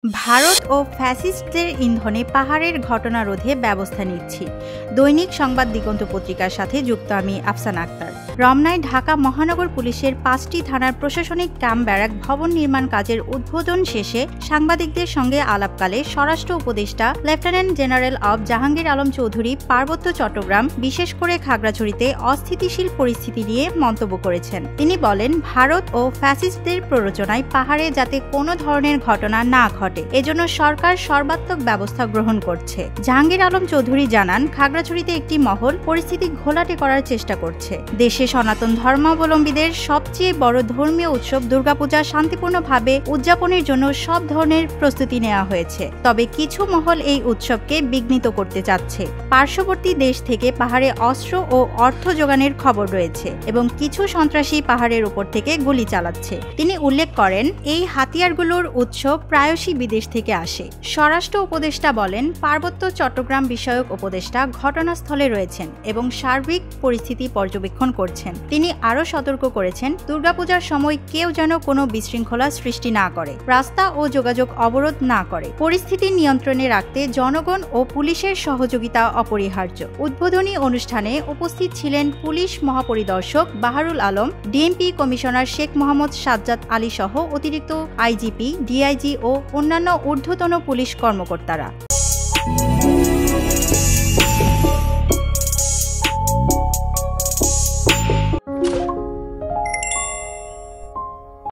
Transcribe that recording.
ভারত ও ফ্যাসিস্টদের ইন্ধনে পাহাড়ের ঘটনা রোধে ব্যবস্থা নিচ্ছি। দৈনিক সংবাদ দিগন্ত পত্রিকার সাথে যুক্ত আমি আফসানা আক্তার। রমনায় ঢাকা মহানগর পুলিশের ৫টি থানার প্রশাসনিক ক্যাম্প ব্যারাক ভবন নির্মাণ কাজের উদ্বোধন শেষে সাংবাদিকদের সঙ্গে আলাপকালে স্বরাষ্ট্র উপদেষ্টা lieutenant general of Jahangir Alam Chowdhury পার্বত্য চট্টগ্রাম, বিশেষ করে খাগড়াছড়িতে অস্থিতিশীল পরিস্থিতি নিয়ে মন্তব্য করেছেন। তিনি বলেন, ভারত ও ফ্যাসিস্টদের প্ররোচনায় পাহাড়ে যাতে কোনো ধরনের ঘটনা না ঘটে এজন্য সরকার সর্বাত্মক ব্যবস্থা গ্রহণ করছে। জাহাঙ্গীর আলম চৌধুরী জানান, খাগড়াছড়িতে একটি মহল পরিস্থিতি ঘোলাটে করার চেষ্টা করছে। দেশে সনাতন ধর্মাবলম্বীদের সবচেয়ে বড় ধর্মীয় উৎসব দুর্গাপূজা শান্তিপূর্ণভাবে উদযাপনের জন্য সব ধরনের প্রস্তুতি নেওয়া হয়েছে। তবে কিছু মহল এই উৎসবকে বিঘ্নিত করতে চাচ্ছে। পার্শ্ববর্তী দেশ থেকে পাহাড়ে অস্ত্র ও অর্থ যোগানের খবর রয়েছে এবং কিছু সন্ত্রাসী পাহাড়ের উপর থেকে গুলি চালাচ্ছে। তিনি উল্লেখ করেন, এই হাতিয়ারগুলোর উৎস প্রায়শই বিদেশ থেকে আসে। স্বরাষ্ট্র উপদেষ্টা বলেন, পার্বত্য চট্টগ্রাম বিষয়ক উপদেষ্টা ঘটনাস্থলে রয়েছেন এবং সার্বিক পরিস্থিতি পর্যবেক্ষণ করছেন। তিনি আরও সতর্ক করেছেন, দুর্গাপূজার সময় কেউ যেন কোনো বিশৃঙ্খলা সৃষ্টি না করে, রাস্তা ও যোগাযোগ অবরোধ না করে। পরিস্থিতি নিয়ন্ত্রণে রাখতে জনগণ ও পুলিশের সহযোগিতা অপরিহার্য। উদ্বোধনী অনুষ্ঠানে উপস্থিত ছিলেন পুলিশ মহাপরিদর্শক বাহারুল আলম, ডিএমপি কমিশনার শেখ মোহাম্মদ সাজ্জাদ আলী সহ অতিরিক্ত আইজিপি, ডিআইজি ও অন্যান্য ঊর্ধ্বতন পুলিশ কর্মকর্তারা।